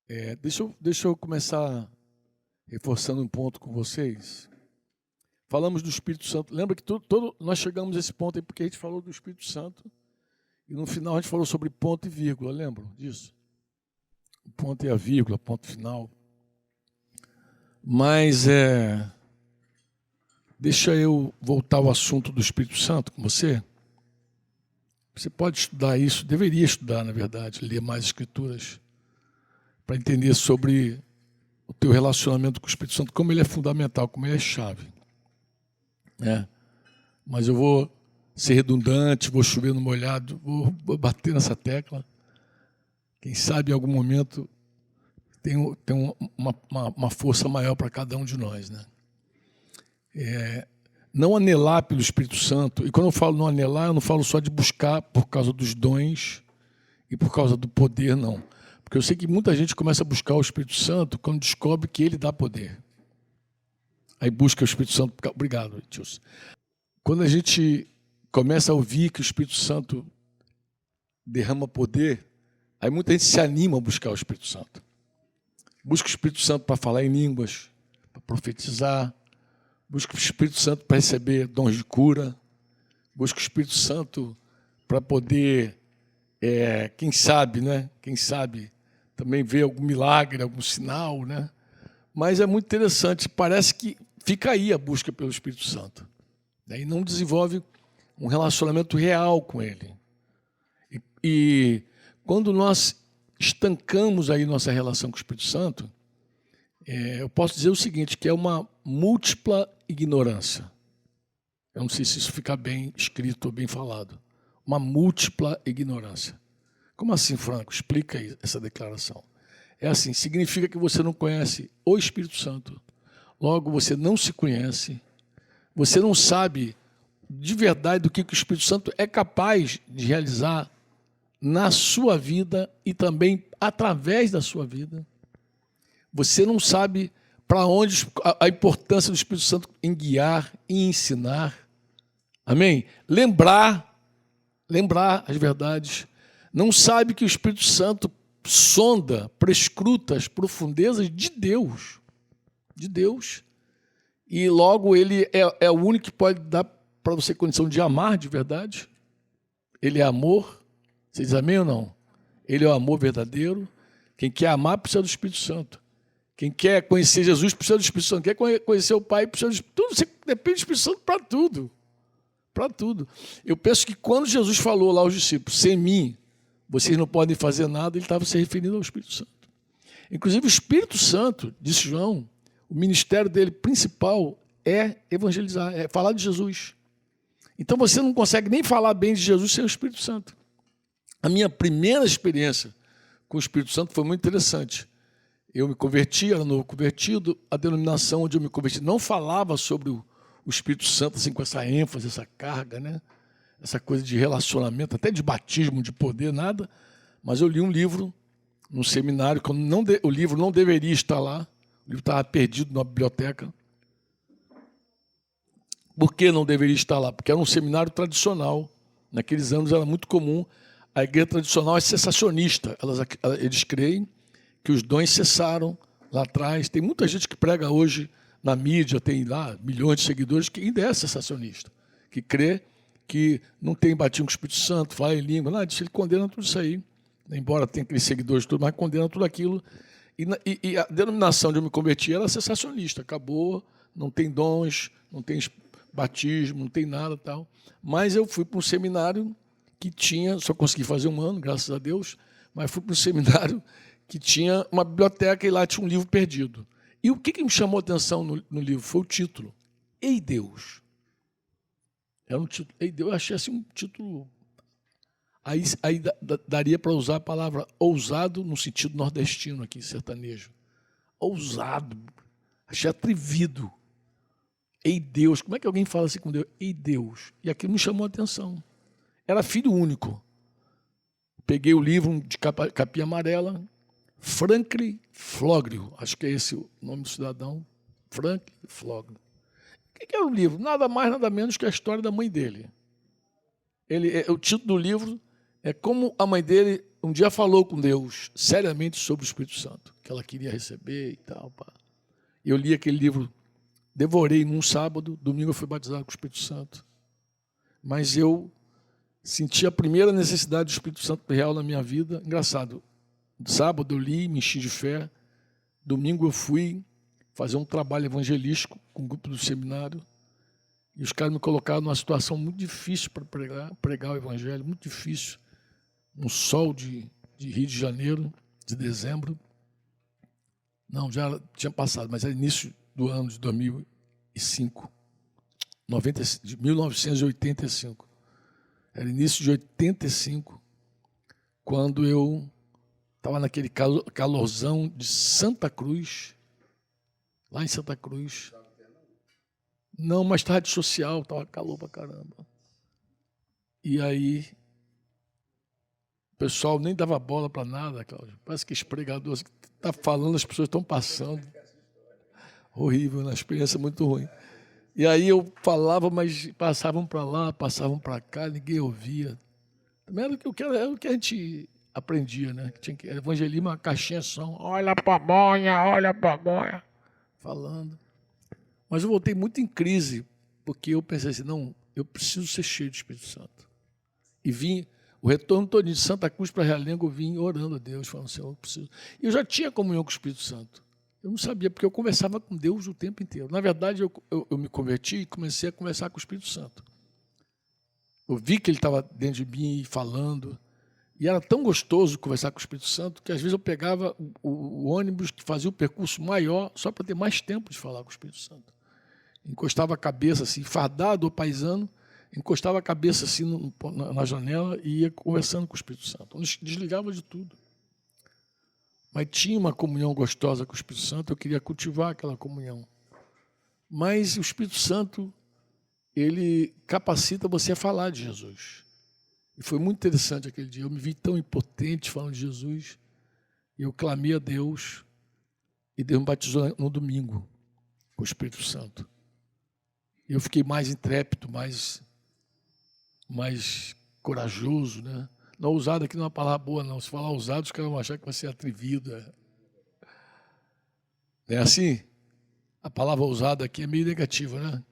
Deixa eu começar reforçando um ponto com vocês. Falamos do Espírito Santo. Lembra que nós chegamos a esse ponto aí porque a gente falou do Espírito Santo e no final a gente falou sobre ponto e vírgula, lembram disso? O ponto e a vírgula, ponto final. Mas deixa eu voltar ao assunto do Espírito Santo com você. Você pode estudar isso, deveria estudar, na verdade, ler mais escrituras para entender sobre o teu relacionamento com o Espírito Santo, como ele é fundamental, como ele é chave. Mas eu vou ser redundante, vou chover no molhado, vou bater nessa tecla. Quem sabe em algum momento tem uma força maior para cada um de nós, né? Não anelar pelo Espírito Santo, e quando eu falo não anelar, eu não falo só de buscar por causa dos dons e por causa do poder, não. Porque eu sei que muita gente começa a buscar o Espírito Santo quando descobre que ele dá poder. Aí busca o Espírito Santo. Obrigado, Tilson. Quando a gente começa a ouvir que o Espírito Santo derrama poder, aí muita gente se anima a buscar o Espírito Santo. Busca o Espírito Santo para falar em línguas, para profetizar. Busca o Espírito Santo para receber dons de cura. Busca o Espírito Santo para poder, quem sabe, né? Quem sabe também ver algum milagre, algum sinal, né? Mas é muito interessante, parece que fica aí a busca pelo Espírito Santo. E não desenvolve um relacionamento real com ele. E quando nós estancamos aí nossa relação com o Espírito Santo, eu posso dizer o seguinte, que é uma múltipla ignorância. Eu não sei se isso fica bem escrito ou bem falado. Uma múltipla ignorância. Como assim, Franco? Explica aí essa declaração. É assim, significa que você não conhece o Espírito Santo. Logo, você não se conhece. Você não sabe de verdade do que o Espírito Santo é capaz de realizar na sua vida e também através da sua vida. Você não sabe para onde a importância do Espírito Santo em guiar e ensinar. Amém? Lembrar as verdades. Não sabe que o Espírito Santo sonda, prescruta as profundezas de Deus. De Deus. E logo ele é o único que pode dar para você condição de amar de verdade. Ele é amor. Vocês amém ou não? Ele é o amor verdadeiro. Quem quer amar precisa do Espírito Santo. Quem quer conhecer Jesus precisa do Espírito Santo. Quem quer conhecer o Pai precisa do Espírito Santo. Tudo, você depende do Espírito Santo para tudo. Para tudo. Eu penso que quando Jesus falou lá aos discípulos, sem mim, vocês não podem fazer nada, ele estava se referindo ao Espírito Santo. Inclusive o Espírito Santo, disse João, o ministério dele principal é evangelizar, é falar de Jesus. Então você não consegue nem falar bem de Jesus sem o Espírito Santo. A minha primeira experiência com o Espírito Santo foi muito interessante. Eu me converti, era novo convertido, a denominação onde eu me converti não falava sobre o Espírito Santo assim, com essa ênfase, essa carga, né? Essa coisa de relacionamento, até de batismo, de poder, nada. Mas eu li um livro num seminário, o livro não deveria estar lá, o livro estava perdido na biblioteca. Por que não deveria estar lá? Porque era um seminário tradicional. Naqueles anos era muito comum. A igreja tradicional é cessacionista. Eles creem que os dons cessaram lá atrás. Tem muita gente que prega hoje na mídia, tem lá milhões de seguidores, que ainda é cessacionista, que crê que não tem batismo com o Espírito Santo, fala em língua, nada disso, ele condena tudo isso aí, embora tenha aqueles seguidores tudo, mas condena tudo aquilo. E a denominação de eu me converti era cessacionista, acabou, não tem dons, não tem batismo, não tem nada tal. Mas eu fui para um seminário que tinha, só consegui fazer um ano, graças a Deus, mas fui para um seminário que tinha uma biblioteca e lá tinha um livro perdido. E o que me chamou a atenção no livro foi o título, Ei Deus. Era um título, Ei Deus, eu achei assim um título. Aí daria para usar a palavra ousado no sentido nordestino aqui, sertanejo. Ousado, achei atrevido. Ei Deus, como é que alguém fala assim com Deus? Ei Deus. E aquilo me chamou a atenção. Era filho único. Peguei o livro de capinha amarela, Franklin Flogrio, acho que é esse o nome do cidadão, Franklin Flogrio. O que era o livro? Nada mais, nada menos que a história da mãe dele. O título do livro é Como a Mãe dele um dia falou com Deus seriamente sobre o Espírito Santo, que ela queria receber e tal. Pá. Eu li aquele livro, devorei num sábado, domingo eu fui batizado com o Espírito Santo. Mas eu senti a primeira necessidade do Espírito Santo real na minha vida. Engraçado, sábado eu li, me enchi de fé. Domingo eu fui fazer um trabalho evangelístico com o grupo do seminário. E os caras me colocaram numa situação muito difícil para pregar o evangelho, muito difícil. Um sol de Rio de Janeiro, de dezembro. Não, já tinha passado, mas era início do ano de 2005. De 1985. Era início de 85, quando eu estava naquele calorzão de Santa Cruz, lá em Santa Cruz. Não, mas estava de social, estava calor pra caramba. E aí, o pessoal nem dava bola para nada, Cláudio. Parece que esse pregador está falando, as pessoas estão passando. Horrível, uma experiência muito ruim. E aí eu falava, mas passavam para lá, passavam para cá, ninguém ouvia. Também era o que a gente aprendia, né? Tinha que evangelismo, uma caixinha de som. Olha a pamonha. Falando. Mas eu voltei muito em crise, porque eu pensei assim, não, eu preciso ser cheio do Espírito Santo. E vim, o retorno todo de Santa Cruz para Realengo, eu vim orando a Deus, falando, Senhor, eu preciso. E eu já tinha comunhão com o Espírito Santo. Eu não sabia, porque eu conversava com Deus o tempo inteiro. Na verdade, eu me converti e comecei a conversar com o Espírito Santo. Eu vi que ele estava dentro de mim falando. E era tão gostoso conversar com o Espírito Santo que às vezes eu pegava o ônibus que fazia o percurso maior só para ter mais tempo de falar com o Espírito Santo. Encostava a cabeça assim, fardado ou paisano, encostava a cabeça assim na janela e ia conversando com o Espírito Santo. Eu desligava de tudo. Mas tinha uma comunhão gostosa com o Espírito Santo, eu queria cultivar aquela comunhão. Mas o Espírito Santo, ele capacita você a falar de Jesus. E foi muito interessante aquele dia. Eu me vi tão impotente falando de Jesus. E eu clamei a Deus. E Deus me batizou no domingo com o Espírito Santo. E eu fiquei mais intrépido, mais corajoso, né? Não, ousado aqui não é uma palavra boa, não. Se falar ousado, os caras vão achar que você é atrevido. É assim? A palavra ousado aqui é meio negativa, né?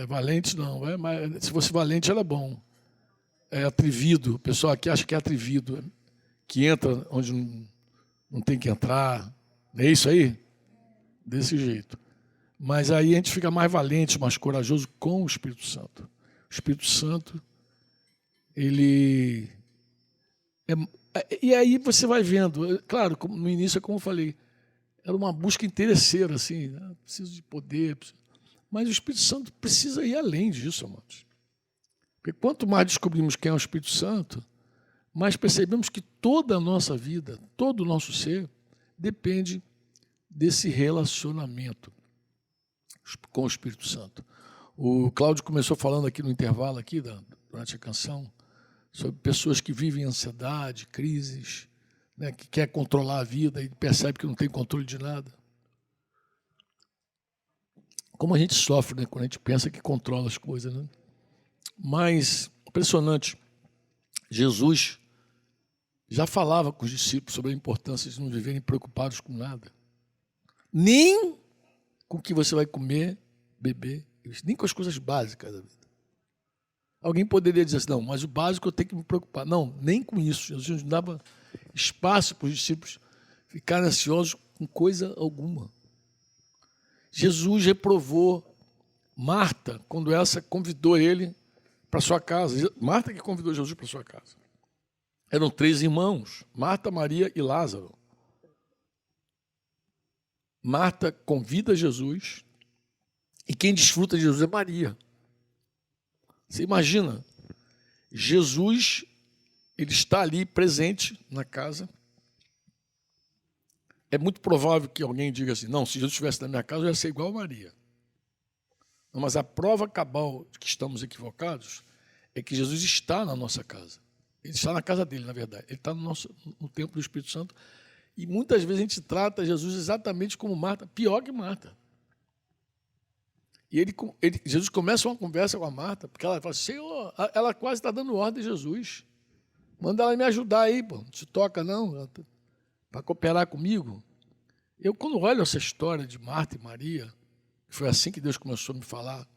Valente não, mas se fosse valente era bom. É atrevido, o pessoal aqui acha que é atrevido, que entra onde não tem que entrar. Não é isso aí? Desse jeito. Mas aí a gente fica mais valente, mais corajoso com o Espírito Santo. O Espírito Santo, ele... E aí você vai vendo, claro, no início, como eu falei, era uma busca interesseira, assim, né? Preciso de poder, mas o Espírito Santo precisa ir além disso, amados. Porque quanto mais descobrimos quem é o Espírito Santo, mais percebemos que toda a nossa vida, todo o nosso ser, depende desse relacionamento com o Espírito Santo. O Cláudio começou falando aqui no intervalo, aqui, durante a canção, sobre pessoas que vivem ansiedade, crises, né, que quer controlar a vida e percebe que não tem controle de nada. Como a gente sofre, né, quando a gente pensa que controla as coisas, né? Mas, impressionante, Jesus já falava com os discípulos sobre a importância de não viverem preocupados com nada. Nem com o que você vai comer, beber, nem com as coisas básicas da vida. Alguém poderia dizer assim, não, mas o básico eu tenho que me preocupar. Não, nem com isso. Jesus não dava espaço para os discípulos ficarem ansiosos com coisa alguma. Jesus reprovou Marta quando essa convidou ele para sua casa. Marta que convidou Jesus para sua casa. Eram 3 irmãos, Marta, Maria e Lázaro. Marta convida Jesus e quem desfruta de Jesus é Maria. Você imagina, Jesus, ele está ali presente na casa. É muito provável que alguém diga assim, não, se Jesus estivesse na minha casa, eu ia ser igual a Maria. Não, mas a prova cabal de que estamos equivocados é que Jesus está na nossa casa. Ele está na casa dele, na verdade. Ele está no templo do Espírito Santo. E muitas vezes a gente trata Jesus exatamente como Marta, pior que Marta. E Jesus começa uma conversa com a Marta, porque ela fala, Senhor, ela quase está dando ordem a Jesus. Manda ela me ajudar aí, pô. Não se toca, não, para cooperar comigo. Eu, quando olho essa história de Marta e Maria, foi assim que Deus começou a me falar,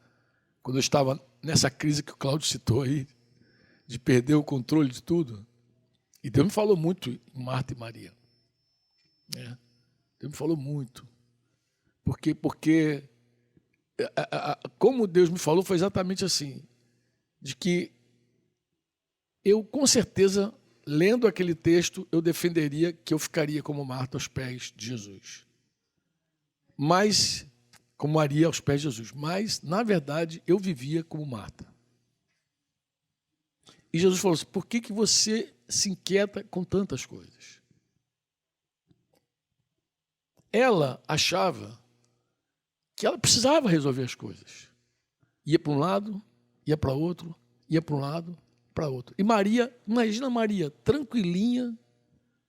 quando eu estava nessa crise que o Cláudio citou aí, de perder o controle de tudo. E Deus me falou muito em Marta e Maria. Deus me falou muito. Porque como Deus me falou, foi exatamente assim, de que eu, com certeza, lendo aquele texto, eu defenderia que eu ficaria como Marta aos pés de Jesus. Mas, como Maria aos pés de Jesus. Mas, na verdade, eu vivia como Marta. E Jesus falou assim, por que você se inquieta com tantas coisas? Ela achava que ela precisava resolver as coisas. Ia para um lado, ia para outro, ia para um lado, para outro. E Maria, imagina Maria, tranquilinha,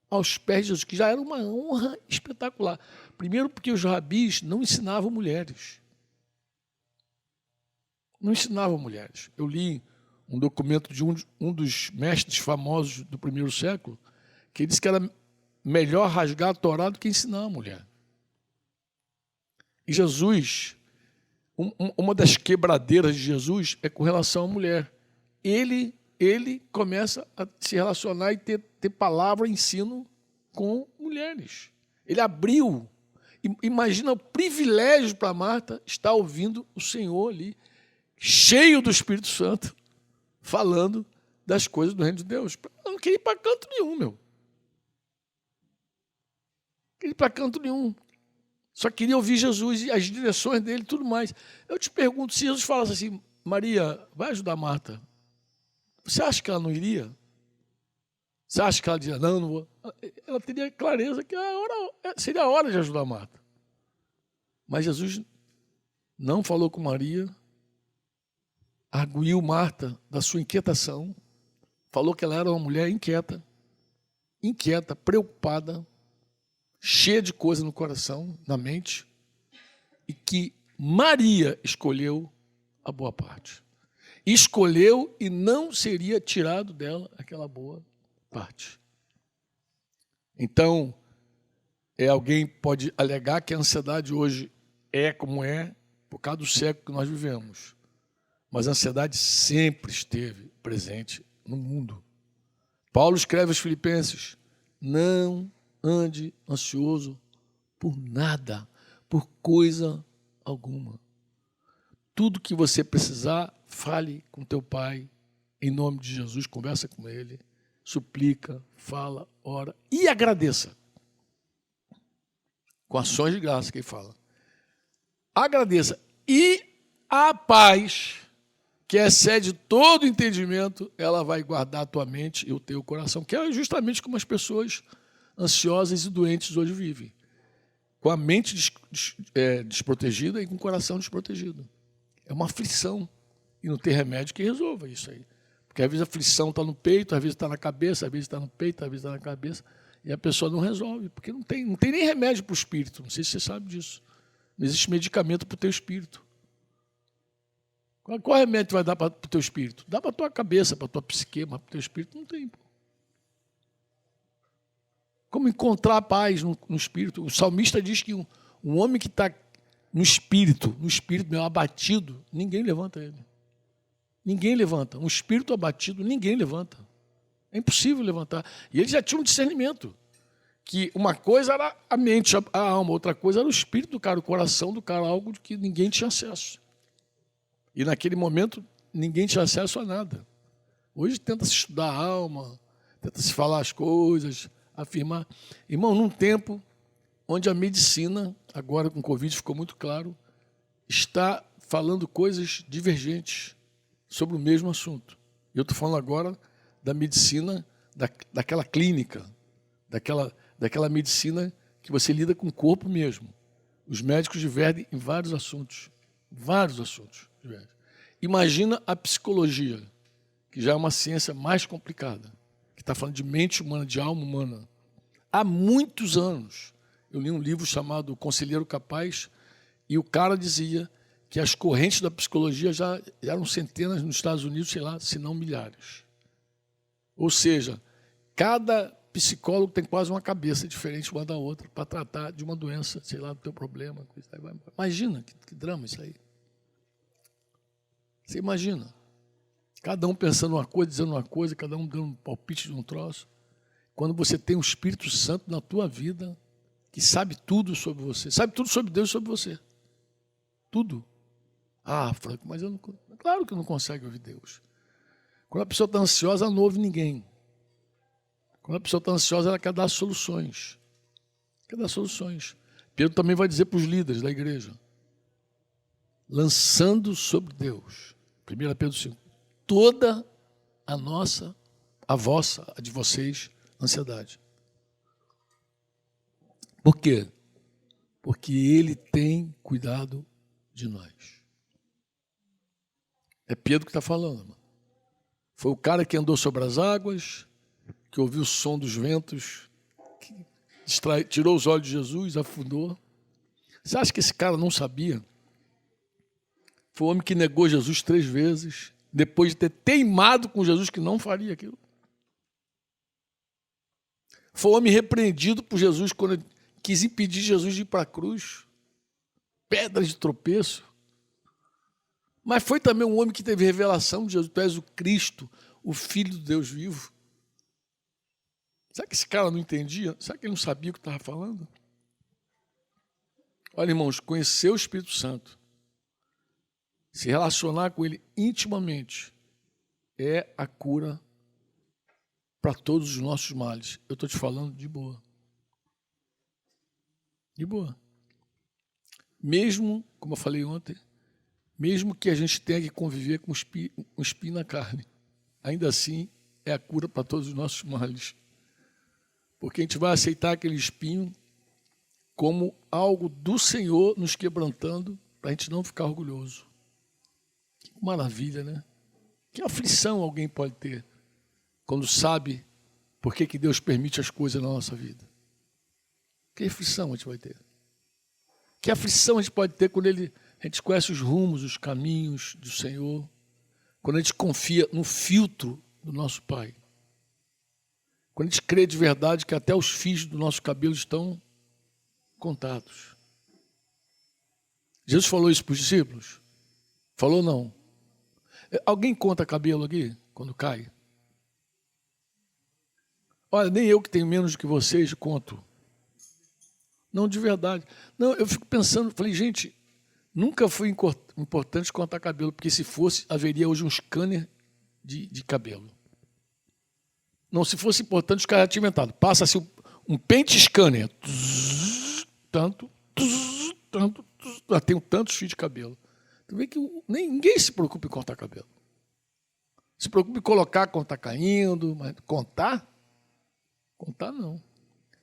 aos pés de Jesus, que já era uma honra espetacular. Primeiro porque os rabis não ensinavam mulheres. Não ensinavam mulheres. Eu li um documento de um dos mestres famosos do primeiro século, que disse que era melhor rasgar a Torá do que ensinar a mulher. E Jesus, uma das quebradeiras de Jesus é com relação à mulher. Ele começa a se relacionar e ter palavra, ensino com mulheres. Ele abriu. Imagina o privilégio para Marta estar ouvindo o Senhor ali, cheio do Espírito Santo, falando das coisas do reino de Deus. Eu não queria ir para canto nenhum, meu. Não queria ir para canto nenhum. Só queria ouvir Jesus e as direções dele e tudo mais. Eu te pergunto, se Jesus falasse assim, Maria, vai ajudar Marta, você acha que ela não iria? Você acha que ela diria, não vou? Ela teria clareza que seria a hora de ajudar Marta. Mas Jesus não falou com Maria, arguiu Marta da sua inquietação, falou que ela era uma mulher inquieta, preocupada, cheia de coisa no coração, na mente, e que Maria escolheu a boa parte. Escolheu e não seria tirado dela aquela boa parte. Então, alguém pode alegar que a ansiedade hoje é como é por causa do século que nós vivemos. Mas a ansiedade sempre esteve presente no mundo. Paulo escreve aos Filipenses, não ande ansioso por nada, por coisa alguma. Tudo que você precisar, fale com teu pai, em nome de Jesus, conversa com ele, suplica, fala, ora e agradeça. Com ações de graça que ele fala. Agradeça. E a paz, que excede todo entendimento, ela vai guardar a tua mente e o teu coração, que é justamente como as pessoas ansiosas e doentes hoje vivem. Com a mente desprotegida e com o coração desprotegido. É uma aflição. E não tem remédio que resolva isso aí. Porque às vezes a aflição está no peito, às vezes está na cabeça, às vezes está no peito, às vezes está na cabeça. E a pessoa não resolve, porque não tem nem remédio para o espírito. Não sei se você sabe disso. Não existe medicamento para o teu espírito. Qual remédio vai dar para o teu espírito? Dá para a tua cabeça, para a tua psique, mas para o teu espírito não tem. Como encontrar paz no espírito? O salmista diz que um homem que está no espírito meio abatido, ninguém levanta ele. Ninguém levanta. Um espírito abatido, ninguém levanta. É impossível levantar. E ele já tinha um discernimento. Que uma coisa era a mente, a alma, outra coisa era o espírito do cara, o coração do cara, algo de que ninguém tinha acesso. E naquele momento, ninguém tinha acesso a nada. Hoje tenta-se estudar a alma, tenta-se falar as coisas, afirmar. Irmão, num tempo onde a medicina, agora com o Covid ficou muito claro, está falando coisas divergentes sobre o mesmo assunto. Eu estou falando agora da medicina, daquela clínica, daquela medicina que você lida com o corpo mesmo. Os médicos divergem em vários assuntos. Imagina a psicologia, que já é uma ciência mais complicada, que está falando de mente humana, de alma humana. Há muitos anos, eu li um livro chamado Conselheiro Capaz, e o cara dizia que as correntes da psicologia já eram centenas nos Estados Unidos, sei lá, se não milhares. Ou seja, cada psicólogo tem quase uma cabeça diferente uma da outra para tratar de uma doença, sei lá, do teu problema. Imagina que drama isso aí. Você imagina. Cada um pensando uma coisa, dizendo uma coisa, cada um dando um palpite de um troço. Quando você tem o Espírito Santo na tua vida, que sabe tudo sobre você, sabe tudo sobre Deus e sobre você. Tudo. Ah, Franco, mas eu não... Claro que não consegue ouvir Deus. Quando a pessoa está ansiosa, ela não ouve ninguém. Quando a pessoa está ansiosa, ela quer dar soluções. Quer dar soluções. Pedro também vai dizer para os líderes da igreja, lançando sobre Deus, 1 Pedro 5, toda a vossa, a de vocês, ansiedade. Por quê? Porque Ele tem cuidado de nós. É Pedro que está falando, mano. Foi o cara que andou sobre as águas, que ouviu o som dos ventos, que tirou os olhos de Jesus, afundou. Você acha que esse cara não sabia? Foi o homem que negou Jesus 3 vezes, depois de ter teimado com Jesus que não faria aquilo. Foi o homem repreendido por Jesus quando ele quis impedir Jesus de ir para a cruz. Pedra de tropeço. Mas foi também um homem que teve revelação de Jesus. Tu és o Cristo, o Filho do Deus vivo. Será que esse cara não entendia? Será que ele não sabia o que estava falando? Olha, irmãos, conhecer o Espírito Santo, se relacionar com ele intimamente, é a cura para todos os nossos males. Eu estou te falando de boa. De boa. Mesmo, como eu falei ontem, mesmo que a gente tenha que conviver com um espinho na carne, ainda assim é a cura para todos os nossos males. Porque a gente vai aceitar aquele espinho como algo do Senhor nos quebrantando para a gente não ficar orgulhoso. Que maravilha, né? Que aflição alguém pode ter quando sabe por que Deus permite as coisas na nossa vida. Que aflição a gente vai ter? Que aflição a gente pode ter quando a gente conhece os rumos, os caminhos do Senhor, quando a gente confia no filtro do nosso Pai. Quando a gente crê de verdade que até os fios do nosso cabelo estão contados. Jesus falou isso para os discípulos? Falou não? Alguém conta cabelo aqui quando cai? Olha, nem eu que tenho menos do que vocês conto. Não, de verdade. Não, eu fico pensando, falei, gente, nunca foi importante contar cabelo, porque se fosse, haveria hoje um scanner de cabelo. Não, se fosse importante, os caras tinham inventado. Passa-se um pente scanner. Tanto. Tenho tantos fios de cabelo. Tu vê que ninguém se preocupa em cortar cabelo. Se preocupa em colocar quando está caindo, mas contar? Contar não.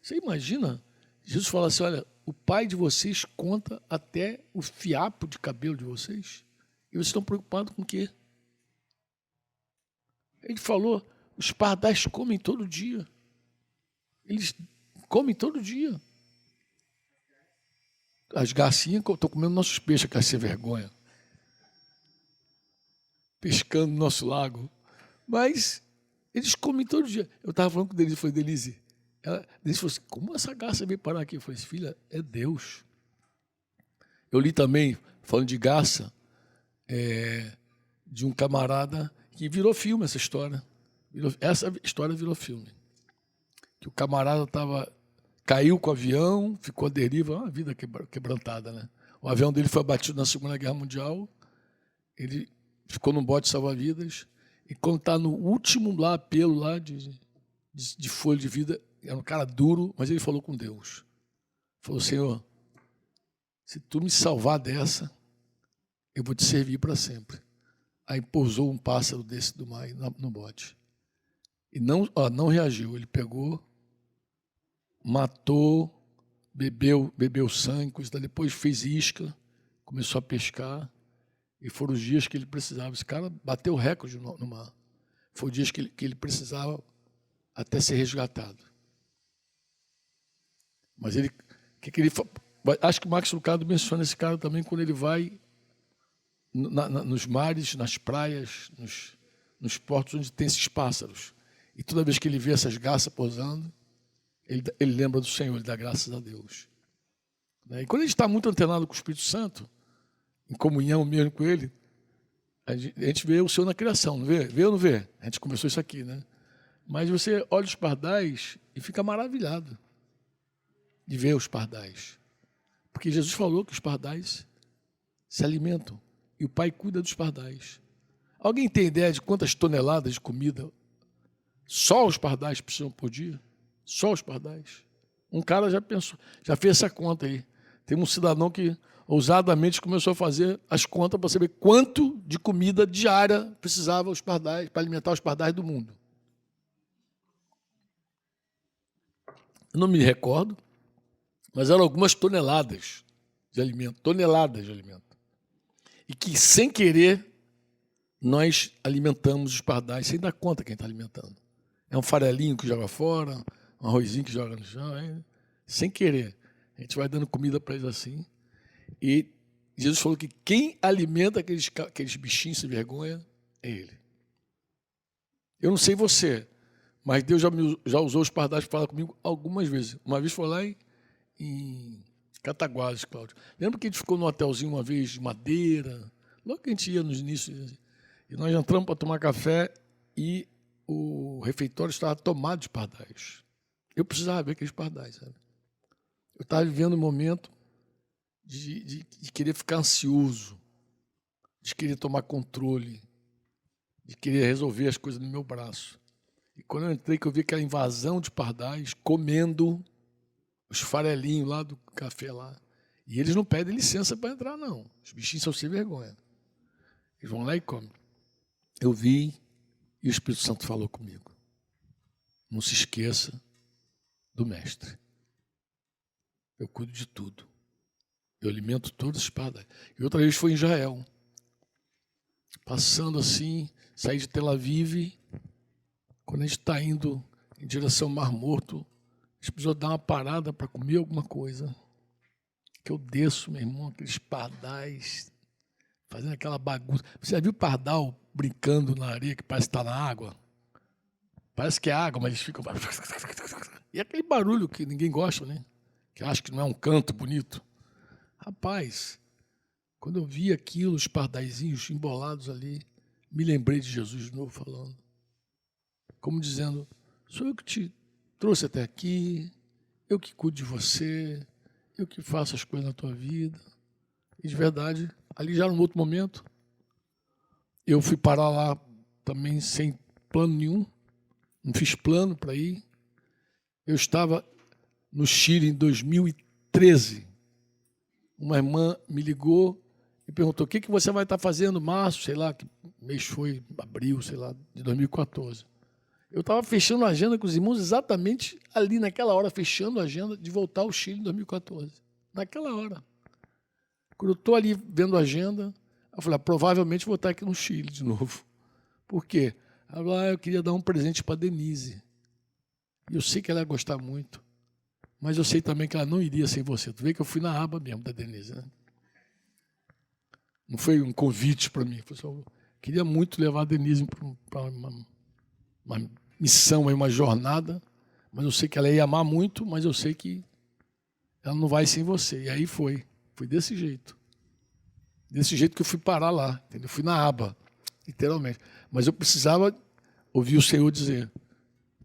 Você imagina? Jesus fala assim, olha, o pai de vocês conta até o fiapo de cabelo de vocês. E vocês estão preocupados com o quê? Ele falou, os pardais comem todo dia. Eles comem todo dia. As garcinhas, estão comendo nossos peixes, que é sem vergonha. Pescando no nosso lago. Mas eles comem todo dia. Eu estava falando com Denise, foi Denise. Denise falou assim, como essa garça veio parar aqui? Eu falei, filha, é Deus. Eu li também, falando de garça, de um camarada que virou filme essa história. Essa história virou filme. Que o camarada caiu com o avião, ficou à deriva, uma vida quebrantada, né? O avião dele foi abatido na Segunda Guerra Mundial, ele ficou num bote salva-vidas, e quando está no último apelo lá de folha de vida, era um cara duro, mas ele falou com Deus. Falou, Senhor, se tu me salvar dessa, eu vou te servir para sempre. Aí pousou um pássaro desse do mar no bote. E não reagiu, ele pegou, matou, bebeu sangue, depois fez isca, começou a pescar, e foram os dias que ele precisava. Esse cara bateu o recorde no mar. Foram os dias que ele precisava até ser resgatado. Mas acho que o Max Lucado menciona esse cara também quando ele vai nos mares, nas praias, nos portos onde tem esses pássaros. E toda vez que ele vê essas garças posando, ele lembra do Senhor, ele dá graças a Deus. E quando a gente está muito antenado com o Espírito Santo, em comunhão mesmo com ele, a gente vê o Senhor na criação, não vê? Vê ou não vê? A gente começou isso aqui, né? Mas você olha os pardais e fica maravilhado de ver os pardais. Porque Jesus falou que os pardais se alimentam e o Pai cuida dos pardais. Alguém tem ideia de quantas toneladas de comida só os pardais precisam por dia? Só os pardais. Um cara já pensou, já fez essa conta aí. Tem um cidadão que ousadamente começou a fazer as contas para saber quanto de comida diária precisava os pardais para alimentar os pardais do mundo. Eu não me recordo, mas eram algumas toneladas de alimento, E que, sem querer, nós alimentamos os pardais, sem dar conta quem está alimentando. É um farelinho que joga fora, um arrozinho que joga no chão, sem querer. A gente vai dando comida para eles assim. E Jesus falou que quem alimenta aqueles bichinhos sem vergonha é Ele. Eu não sei você, mas Deus já usou os pardais para falar comigo algumas vezes. Uma vez foi lá em Cataguases, Cláudio. Lembra que a gente ficou num hotelzinho uma vez de madeira? Logo que a gente ia nos inícios. E nós entramos para tomar café e o refeitório estava tomado de pardais. Eu precisava ver aqueles pardais, sabe? Eu estava vivendo um momento de querer ficar ansioso, de querer tomar controle, de querer resolver as coisas no meu braço. E quando eu entrei, que eu vi aquela invasão de pardais comendo os farelinhos lá do café lá. E eles não pedem licença para entrar, não. Os bichinhos são sem vergonha. Eles vão lá e comem. Eu vi e o Espírito Santo falou comigo. Não se esqueça do Mestre. Eu cuido de tudo. Eu alimento todos os pardais. E outra vez foi em Israel. Passando assim, saí de Tel Aviv. Quando a gente está indo em direção ao Mar Morto, a gente precisou dar uma parada para comer alguma coisa. Que eu desço, meu irmão, aqueles pardais, fazendo aquela bagunça. Você já viu pardal brincando na areia que parece que está na água? Parece que é água, mas eles ficam... E aquele barulho que ninguém gosta, né? Que acha que não é um canto bonito. Rapaz, quando eu vi aquilo, os pardaizinhos embolados ali, me lembrei de Jesus de novo falando. Como dizendo, sou eu que te trouxe até aqui, eu que cuido de você, eu que faço as coisas na tua vida. E de verdade, ali já num outro momento, eu fui parar lá também sem plano nenhum, não fiz plano para ir. Eu estava no Chile em 2013. Uma irmã me ligou e perguntou, o que você vai estar fazendo em março, sei lá, que mês foi, abril, sei lá, de 2014. Eu estava fechando a agenda com os irmãos exatamente ali, naquela hora, fechando a agenda de voltar ao Chile em 2014. Naquela hora. Quando eu estou ali vendo a agenda, eu falei, provavelmente vou estar aqui no Chile de novo. Por quê? Eu queria dar um presente para a Denise. E eu sei que ela ia gostar muito. Mas eu sei também que ela não iria sem você. Tu vê que eu fui na aba mesmo da Denise, né? Não foi um convite para mim. Eu queria muito levar a Denise para uma missão, uma jornada, mas eu sei que ela ia amar muito, mas eu sei que ela não vai sem você. E aí foi desse jeito. Desse jeito que eu fui parar lá, entendeu? Eu fui na aba, literalmente. Mas eu precisava ouvir o Senhor dizer,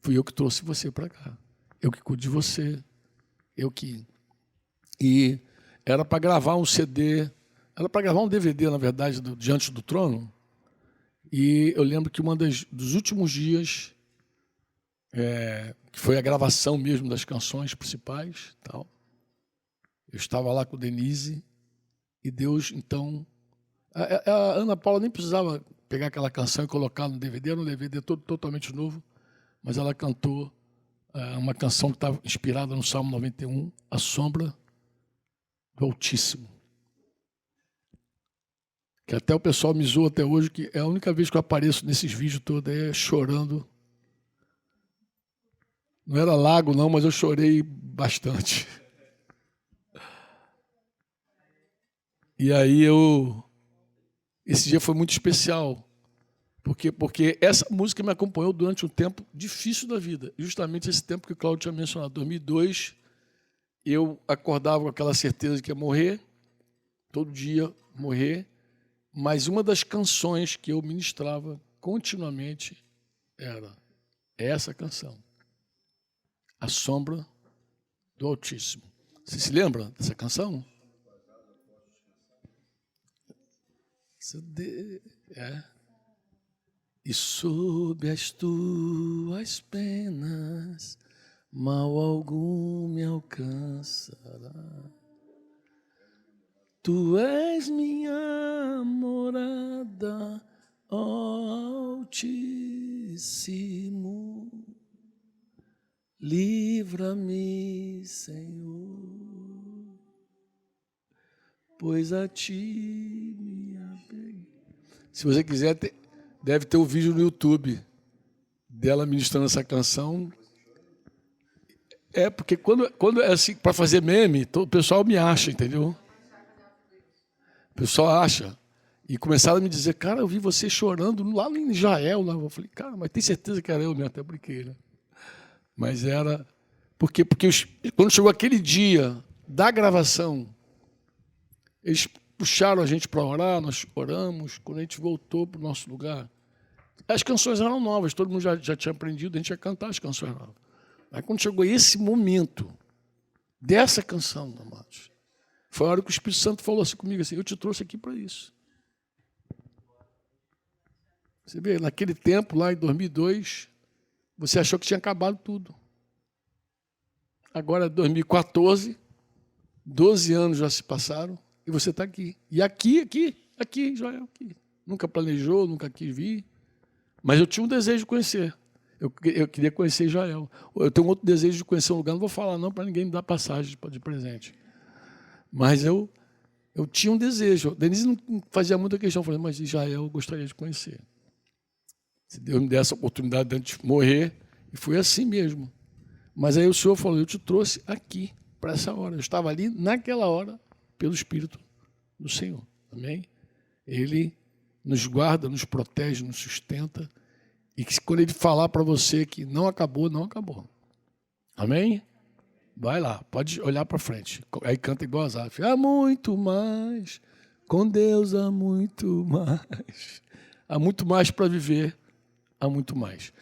fui eu que trouxe você para cá. Eu que cuido de você. E era para gravar um CD, era para gravar um DVD, na verdade, Diante do Trono. E eu lembro que dos últimos dias, que foi a gravação mesmo das canções principais, tal, eu estava lá com Denise e Deus, então... A Ana Paula nem precisava pegar aquela canção e colocar no DVD, era um DVD totalmente novo, mas ela cantou uma canção que estava inspirada no Salmo 91, A Sombra do Altíssimo. Que até o pessoal me zoa até hoje, que é a única vez que eu apareço nesses vídeos todos chorando. Não era lago, não, mas eu chorei bastante. E aí esse dia foi muito especial, Porque essa música me acompanhou durante um tempo difícil da vida. Justamente esse tempo que o Cláudio tinha mencionado. 2002, eu acordava com aquela certeza que ia morrer, todo dia morrer, mas uma das canções que eu ministrava continuamente era essa canção, A Sombra do Altíssimo. Você se lembra dessa canção? E sob as tuas penas, mal algum me alcançará. Tu és minha morada, ó Altíssimo. Livra-me, Senhor, pois a ti me apeguei. Se você quiser, deve ter um vídeo no YouTube dela ministrando essa canção. Porque quando é assim, para fazer meme, o pessoal me acha, entendeu? O pessoal acha. E começaram a me dizer, cara, eu vi você chorando lá em Israel. Lá. Eu falei, cara, mas tem certeza que era eu mesmo? Até brinquei, né? Mas era... Porque quando chegou aquele dia da gravação, eles puxaram a gente para orar, nós oramos. Quando a gente voltou para o nosso lugar, as canções eram novas, todo mundo já tinha aprendido, a gente ia cantar as canções novas. Aí quando chegou esse momento dessa canção, amados, foi a hora que o Espírito Santo falou assim comigo, assim, eu te trouxe aqui para isso. Você vê, naquele tempo, lá em 2002, você achou que tinha acabado tudo. Agora, 2014, 12 anos já se passaram, e você está aqui. E aqui, Israel, aqui. Nunca planejou, nunca quis vir, mas eu tinha um desejo de conhecer. Eu queria conhecer Israel. Eu tenho outro desejo de conhecer um lugar, não vou falar não, para ninguém me dar passagem de presente. Mas eu tinha um desejo. A Denise não fazia muita questão, eu falei, mas Israel eu gostaria de conhecer. Se Deus me der essa oportunidade antes de morrer, e foi assim mesmo. Mas aí o Senhor falou, eu te trouxe aqui, para essa hora. Eu estava ali, naquela hora, pelo Espírito do Senhor. Amém? Ele nos guarda, nos protege, nos sustenta. E que quando Ele falar para você que não acabou, não acabou. Amém? Vai lá, pode olhar para frente. Aí canta igual Asaf. Há muito mais, com Deus há muito mais. Há muito mais para viver, há muito mais.